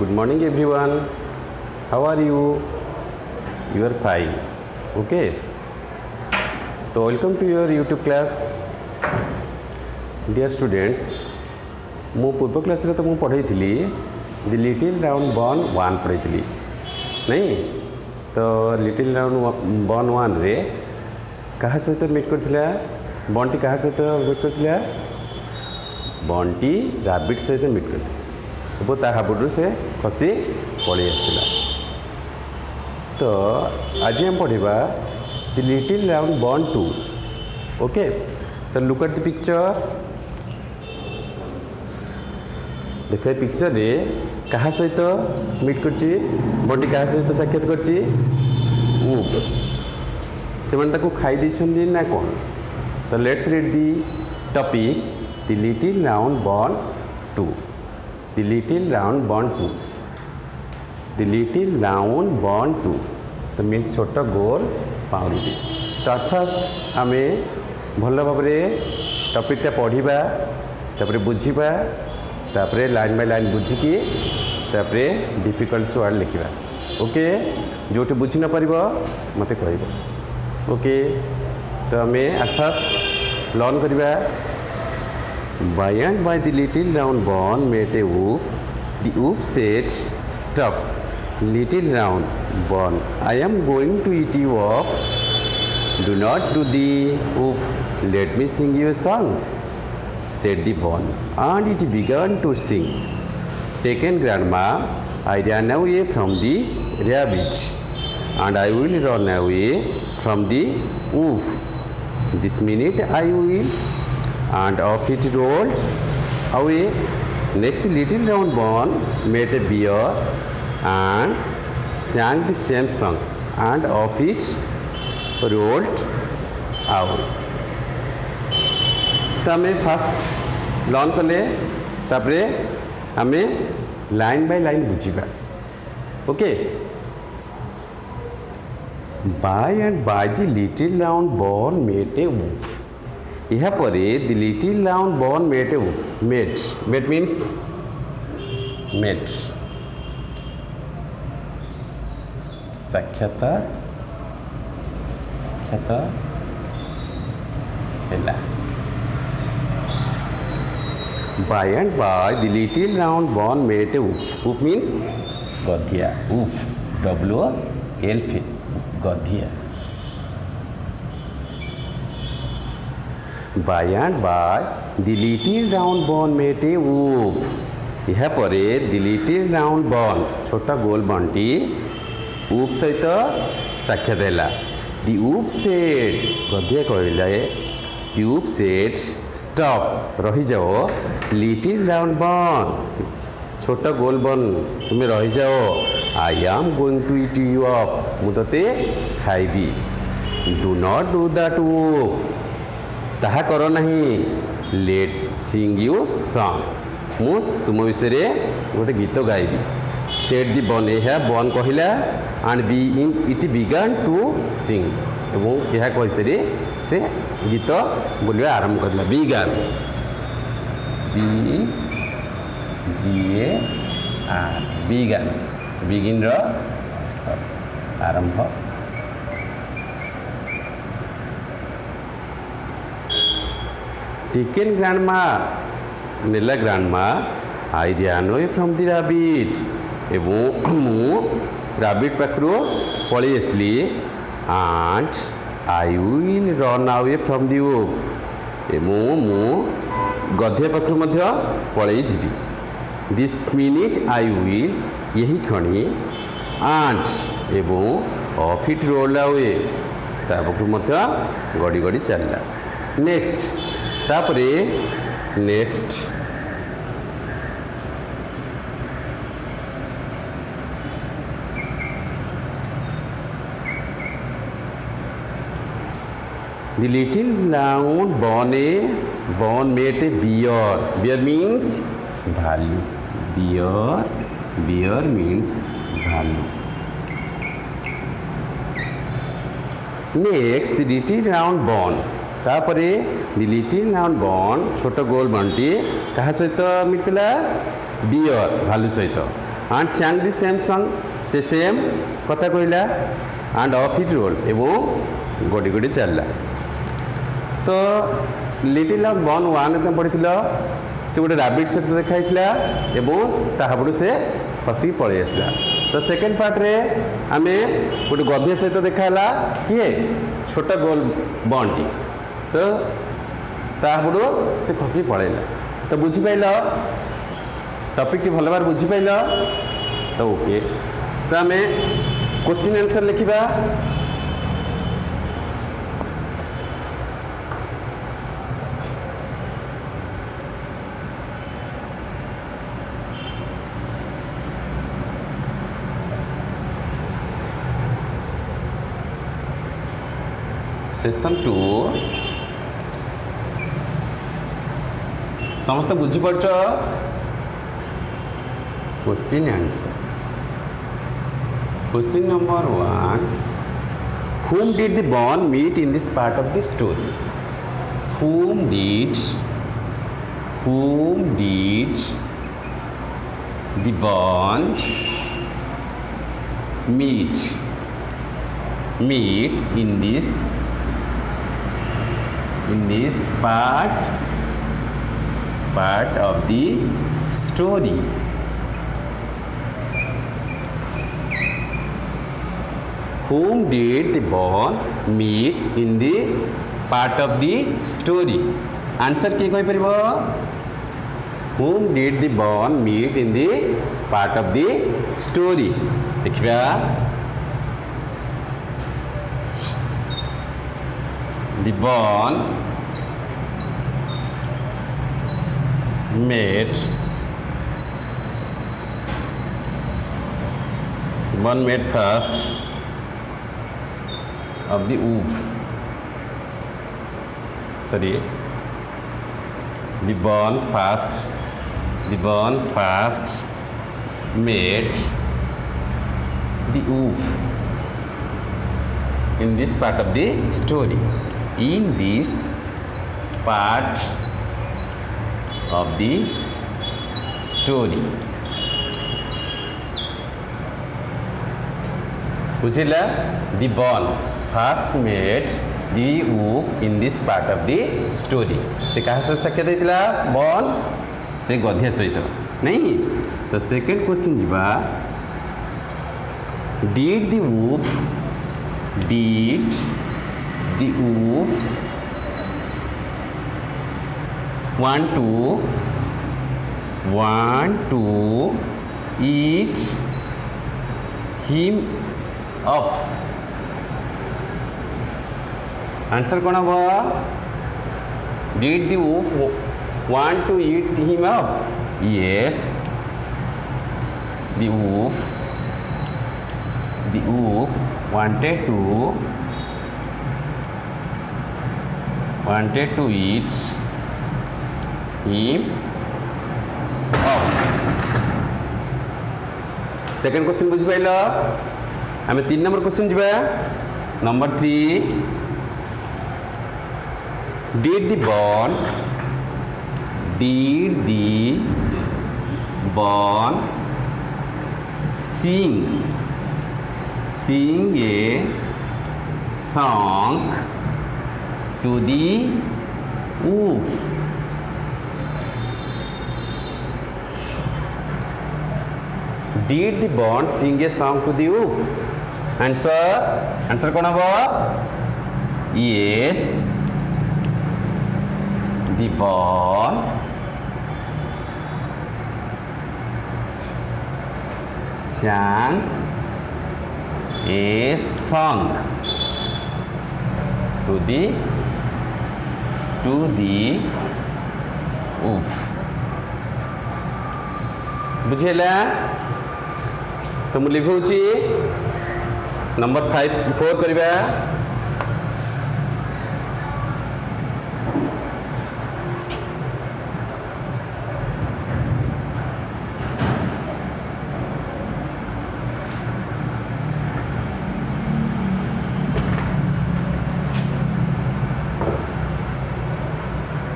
Good morning everyone. How are you? You are fine. Okay. So welcome to your YouTube class. Dear students, मु पूर्व class रे तो मु पढ़ाई थी the little round Bon one पढ़ाई थी नहीं तो लिटिल राउंड बॉन वन रे कहा सहित मीट करथिला बॉन्टी कहा सहित मीट करथिला बॉन्टी रैबिट सहित मीट करथिला वो ता हाबुडू से खसी पड़ी आसला तो आज हम पढ़ा the little round bun two okay तो लुक एट द पिक्चर देख पिक्चर रे कहा सहित मीट करची बॉन्टी कहा सहित साक्षात करची ऊफ से ताको खाई देछंदी ना कौन तो let's read the topic the little round bun to the little round bun to the little round bun to तो मीन छोट गोल पाउडी तो फर्स्ट आम भल भाव टॉपिकटा पढ़ा तापर बुझा तापर लाइन बाय लाइन बुझिकी तापर डिफिकल्ट वर्ड लिखा ओके जो बुझी न पार मत कह ओके तो आम फर्स्ट लर्न करवा By and by the little round ball made a whoop. The whoop said, "Stop, little round ball. I am going to eat you up. Do not do the whoop. Let me sing you a song," said the ball. And it began to sing. Taken grandma, I ran away from the rabbit, and I will run away from the whoop. This minute I will. And off it rolled away. Next, the little round ball made a beer and sang the same song, and off it rolled out. तो आम fast learn कले तापरे आम line by line बुझा okay bye and by the little round ball made a woof यहाँ पर the little round ball made a woof made means made साक्षात है By and by the little round ball made a woof. Woof means गधिया woof W-O-F गधिया By and by the little round ball made a woof. यहाँ पर the little round ball छोटा गोल Bunty woof सहित साक्षात है the woof said गधिया कहला the woof said stop रही जाओ little round ball छोटा गोल बन तुम्हें रही जाओ I am going to eat you up मुझे खाइबी डू नॉट डू दैट वूफ ताहा करो नहीं लेट सिंग यू सॉन्ग मु तुम विषय गोटे गीत गाइबी सेट दी बन यह बन कहला and be in it began to sing एवं यह कही से गीत बोलिया आरंभ करला बिगान B-G-A-R बिगान बिगिन आरंभ टेकन ग्रैंडमा नेला grandma I ran away from the rabbit एवं मु रैबिट पाखरु पळी आसली and I will run away from the woof एवं मु गधे पाखरु मध्य पळई जीवी दिस मिनिट आई विल यही खणी एंड एवं ऑफ इट रोल अवे ता पाखरु मध्य गड़ी गड़ी चलला नेक्स्ट तापरे next The little round ball made a beer. Beer means value. Beer means value. Next, the little round ball. तापरे the little round ball छोट गोल बंटी कहा सहित मिटला बियर भालू सहित and sang the same song से सेम कथा कहला and off it rolled एवं गड़ी गड़ी चलला तो लिटिल बन वन तुम पढ़ी से गोटे राबिट सहित देखाई एवं ता हाबड़ू से फसिक पलि आसला तो सेकेंड पार्ट रे आम गोटे गधे सहित देखाला किए छोट गोल बनटी तो ता हाबड़ू से खसी पलैला तो बुझीपाल टपिक भल भाव बुझीपाल तो ओके तो आम क्वेश्चन आंसर लिखा सेशन 2 समस्त बुझीपार question answer question number 1 whom did the bond meet in this part of the story whom did the bond meet in this part of the story whom did the bond meet in the part of the story answer किए कहि परिबो whom did the bond meet in the part of the story देखिबा the bond made first of the wolf sorry the bond first made the wolf in this part of the story in this part of the story बुझिला the bond first made the wolf in this part of the story से कहा सहित साक्षात देइतिला ball से गधिया सहित नहीं तो second question जीवा did the wolf want to eat him up answer कौन हम did the wolf want to eat him up yes the wolf wanted to eat him up second question बुझी पाइल आम 3 number question जीवा number 3 did the bond sing a song to the wolf did the bond sing a song to the wolf answer कौन हम yes the bond sang a song to the wolf बुझेला तो मुझे लिखुची number 4 करवा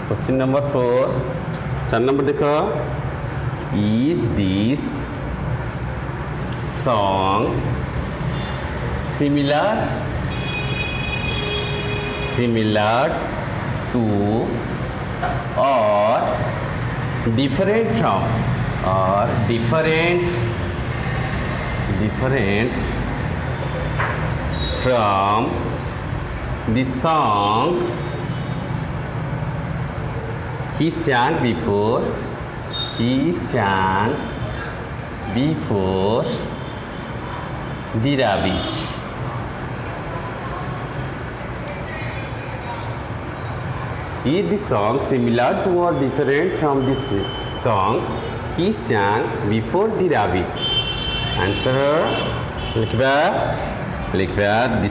question number 4 4 number देखो is this song similar to or different from the song he sang before the rabbit. Is the song similar to or different from this song he sang before the rabbit? Answer लिखवा the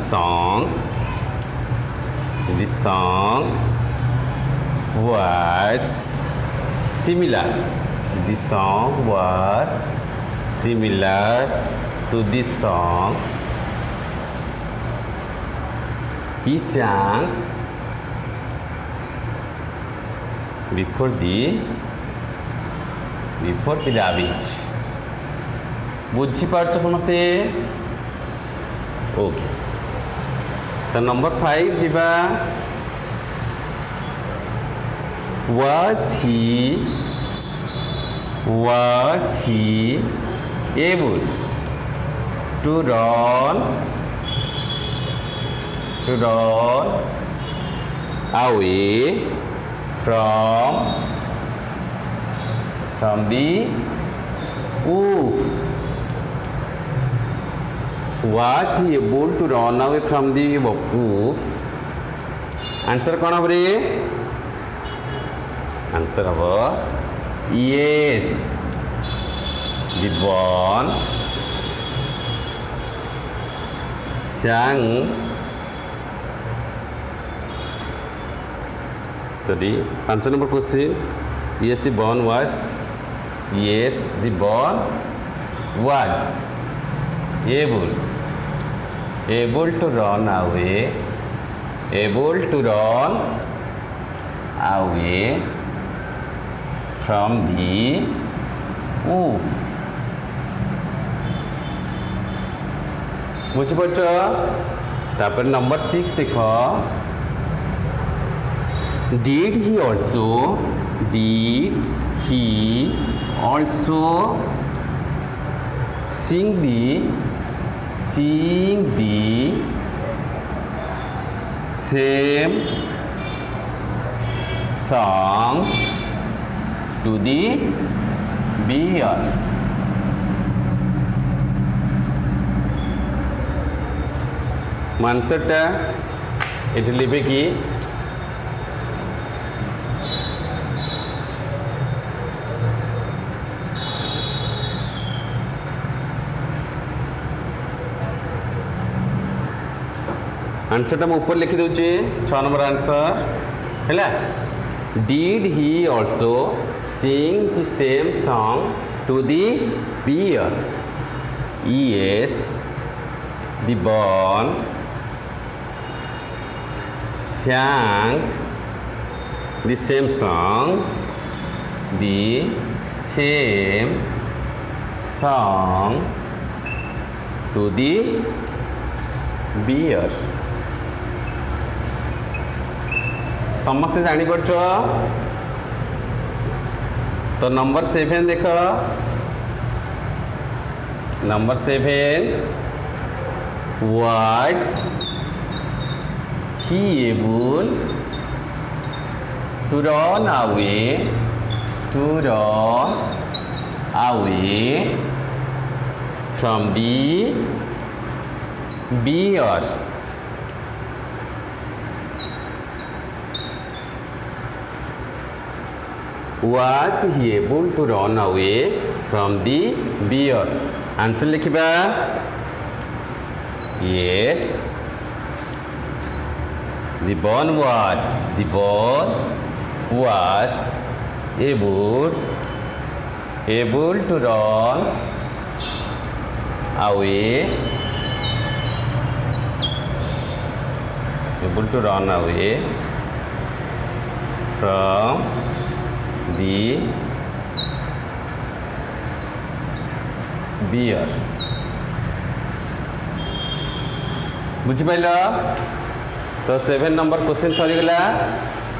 song was similar. The song was similar to this song he sang before the rabbit. बुझीपार समस्ते okay तो number 5 जीवा was he able to run away from the wolf? Was he able to run away from the wolf? Answer कौन अब रे? Answer अब yes. The one sang sorry 5 number question. Yes, the born was able to run away from the wolf. बुझीपार तापर number 6 देख did he also sing the same song to the bear? आंसरटा एटी लिखे कि आंसरटा मैं ऊपर लिखी दूचे 6 नंबर आंसर है Did he also sing the same song to the bear? Yes, the bird sang the same song to the bear. समस्ते जानी पड़छ तो नंबर 7 देख number 7 was he able to run away from the bear? Was he able to run away from the bear? Answer लिखिबा yes, the bird was able to run away from the bear. बुझिपाल तो 7 number question सरीगला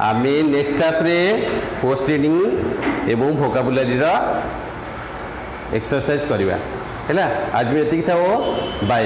आम next class रे post reading एवं भोकाबुलारी exercise करवा है आज में ये था बाय।